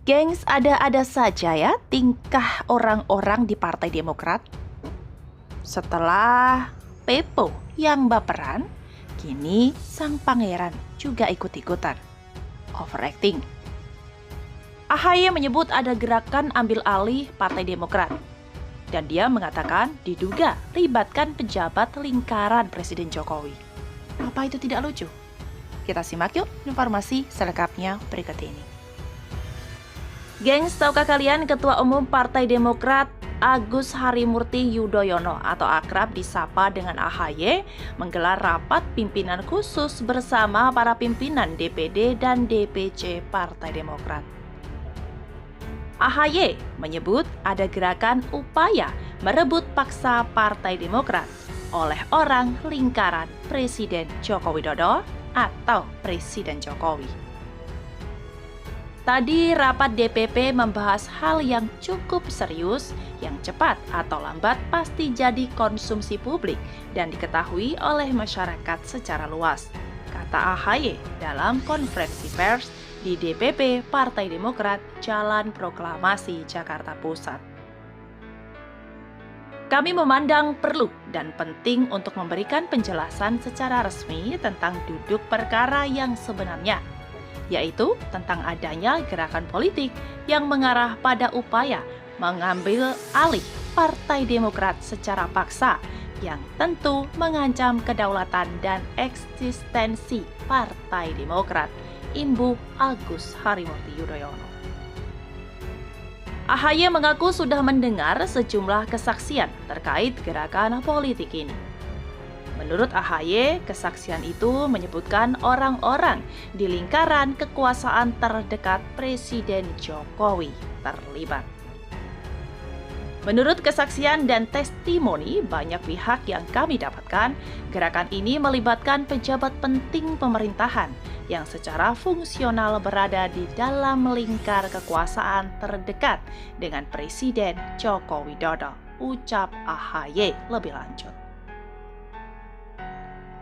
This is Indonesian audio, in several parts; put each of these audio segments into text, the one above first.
Gengs, ada-ada saja ya tingkah orang-orang di Partai Demokrat. Setelah Pepo yang baperan, kini sang pangeran juga ikut-ikutan. Overacting. AHY menyebut ada gerakan ambil alih Partai Demokrat. Dan dia mengatakan diduga libatkan pejabat lingkaran Presiden Jokowi. Apa itu tidak lucu? Kita simak yuk informasi selengkapnya berikut ini. Gengs, tahukah kalian Ketua Umum Partai Demokrat Agus Harimurti Yudhoyono atau akrab disapa dengan AHY menggelar rapat pimpinan khusus bersama para pimpinan DPD dan DPC Partai Demokrat. AHY menyebut ada gerakan upaya merebut paksa Partai Demokrat oleh orang lingkaran Presiden Joko Widodo atau Presiden Jokowi. Tadi rapat DPP membahas hal yang cukup serius, yang cepat atau lambat pasti jadi konsumsi publik dan diketahui oleh masyarakat secara luas, kata AHY dalam konferensi pers di DPP Partai Demokrat Jalan Proklamasi, Jakarta Pusat. Kami memandang perlu dan penting untuk memberikan penjelasan secara resmi tentang duduk perkara yang sebenarnya, yaitu tentang adanya gerakan politik yang mengarah pada upaya mengambil alih Partai Demokrat secara paksa yang tentu mengancam kedaulatan dan eksistensi Partai Demokrat, imbuh Agus Harimurti Yudhoyono. AHY mengaku sudah mendengar sejumlah kesaksian terkait gerakan politik ini. Menurut AHY, kesaksian itu menyebutkan orang-orang di lingkaran kekuasaan terdekat Presiden Jokowi terlibat. Menurut kesaksian dan testimoni banyak pihak yang kami dapatkan, gerakan ini melibatkan pejabat penting pemerintahan yang secara fungsional berada di dalam lingkar kekuasaan terdekat dengan Presiden Joko Widodo, ucap AHY lebih lanjut.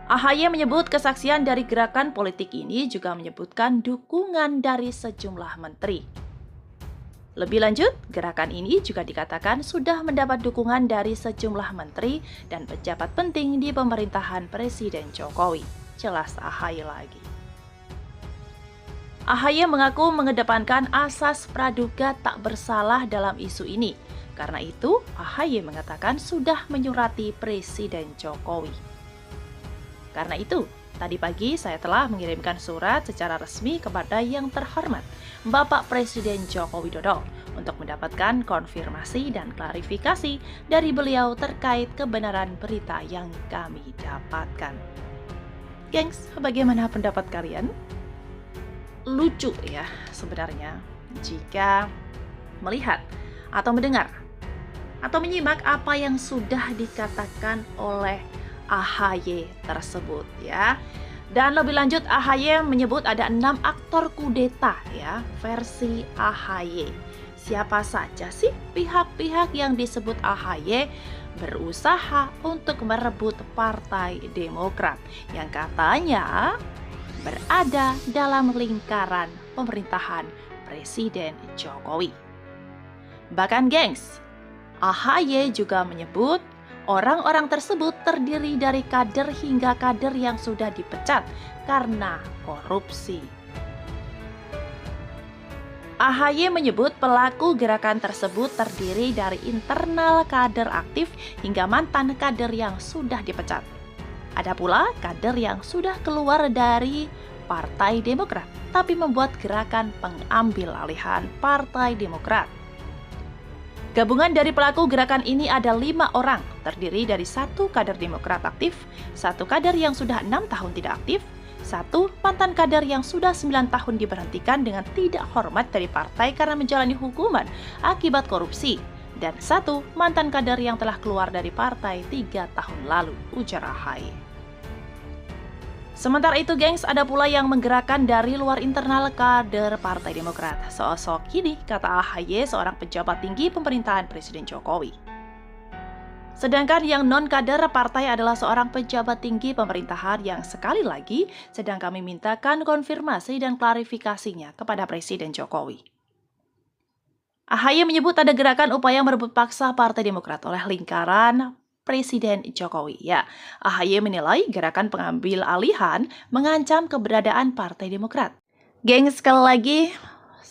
AHY menyebut kesaksian dari gerakan politik ini juga menyebutkan dukungan dari sejumlah menteri. Lebih lanjut, gerakan ini juga dikatakan sudah mendapat dukungan dari sejumlah menteri dan pejabat penting di pemerintahan Presiden Jokowi, jelas AHY lagi. AHY mengaku mengedepankan asas praduga tak bersalah dalam isu ini. Karena itu, AHY mengatakan sudah menyurati Presiden Jokowi. Karena itu, tadi pagi saya telah mengirimkan surat secara resmi kepada yang terhormat Bapak Presiden Joko Widodo untuk mendapatkan konfirmasi dan klarifikasi dari beliau terkait kebenaran berita yang kami dapatkan. Gengs, bagaimana pendapat kalian? Lucu ya sebenarnya jika melihat atau mendengar atau menyimak apa yang sudah dikatakan oleh AHY tersebut ya. Dan lebih lanjut AHY menyebut ada 6 aktor kudeta ya versi AHY. Siapa saja sih pihak-pihak yang disebut AHY berusaha untuk merebut Partai Demokrat yang katanya berada dalam lingkaran pemerintahan Presiden Jokowi. Bahkan gengs, AHY juga menyebut orang-orang tersebut terdiri dari kader hingga kader yang sudah dipecat karena korupsi. AHY menyebut pelaku gerakan tersebut terdiri dari internal kader aktif hingga mantan kader yang sudah dipecat. Ada pula kader yang sudah keluar dari Partai Demokrat, tapi membuat gerakan pengambil alihan Partai Demokrat. Gabungan dari pelaku gerakan ini ada 5 orang, terdiri dari 1 kader Demokrat aktif, 1 kader yang sudah 6 tahun tidak aktif, 1 mantan kader yang sudah 9 tahun diberhentikan dengan tidak hormat dari partai karena menjalani hukuman akibat korupsi, dan 1 mantan kader yang telah keluar dari partai 3 tahun lalu, ujar AHY. Sementara itu gengs, ada pula yang menggerakkan dari luar internal kader Partai Demokrat. Sosok ini, kata AHY, seorang pejabat tinggi pemerintahan Presiden Jokowi. Sedangkan yang non-kader partai adalah seorang pejabat tinggi pemerintahan yang sekali lagi sedang kami mintakan konfirmasi dan klarifikasinya kepada Presiden Jokowi. AHY menyebut ada gerakan upaya merebut paksa Partai Demokrat oleh lingkaran Presiden Jokowi. Ya, AHY menilai gerakan pengambil alihan mengancam keberadaan Partai Demokrat. Geng, sekali lagi,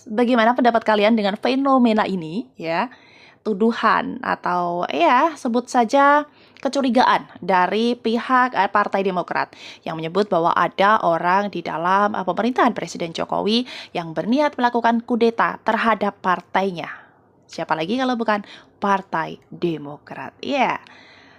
bagaimana pendapat kalian dengan fenomena ini? Ya, tuduhan atau ya sebut saja kecurigaan dari pihak Partai Demokrat yang menyebut bahwa ada orang di dalam pemerintahan Presiden Jokowi yang berniat melakukan kudeta terhadap partainya. Siapa lagi kalau bukan Partai Demokrat? Ya,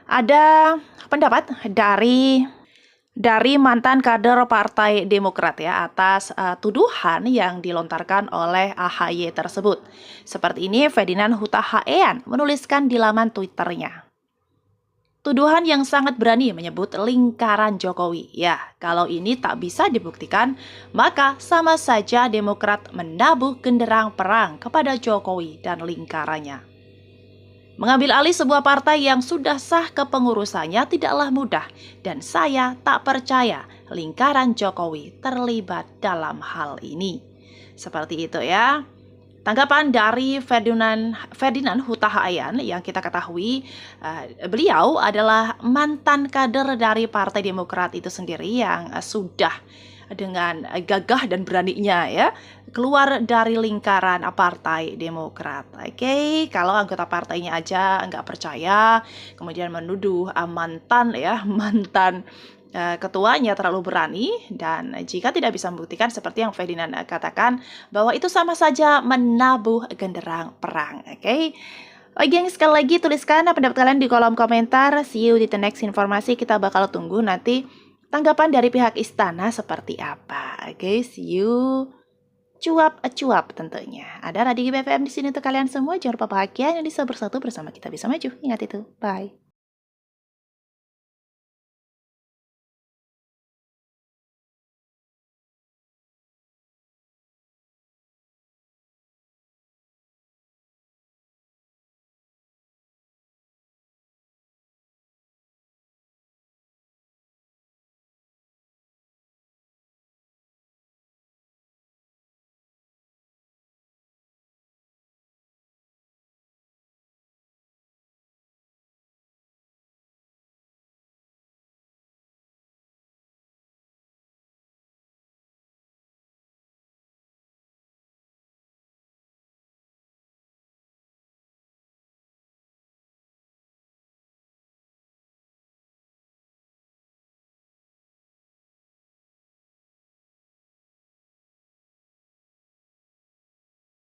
ada pendapat dari mantan kader Partai Demokrat ya atas tuduhan yang dilontarkan oleh AHY tersebut. Seperti ini Ferdinand Huta Heian menuliskan di laman Twitternya. Tuduhan yang sangat berani menyebut lingkaran Jokowi. Ya, kalau ini tak bisa dibuktikan, maka sama saja Demokrat menabuh genderang perang kepada Jokowi dan lingkarannya. Mengambil alih sebuah partai yang sudah sah kepengurusannya tidaklah mudah, dan saya tak percaya lingkaran Jokowi terlibat dalam hal ini. Seperti itu ya. Tanggapan dari Ferdinand Huta Heian yang kita ketahui beliau adalah mantan kader dari Partai Demokrat itu sendiri yang sudah dengan gagah dan beraninya ya keluar dari lingkaran Partai Demokrat. Oke, kalau anggota partainya aja nggak percaya, kemudian menuduh mantan ketuanya terlalu berani, dan jika tidak bisa membuktikan seperti yang Ferdinand katakan bahwa itu sama saja menabuh genderang perang. Oke. Geng, sekali lagi tuliskan pendapat kalian di kolom komentar. See you di the next informasi. Kita bakal tunggu nanti tanggapan dari pihak istana seperti apa. Oke, see you. Cuap tentunya. Ada Radio BFM di sini untuk kalian semua. Jangan lupa bahagia yang bisa bersatu bersama kita bisa maju. Ingat itu. Bye.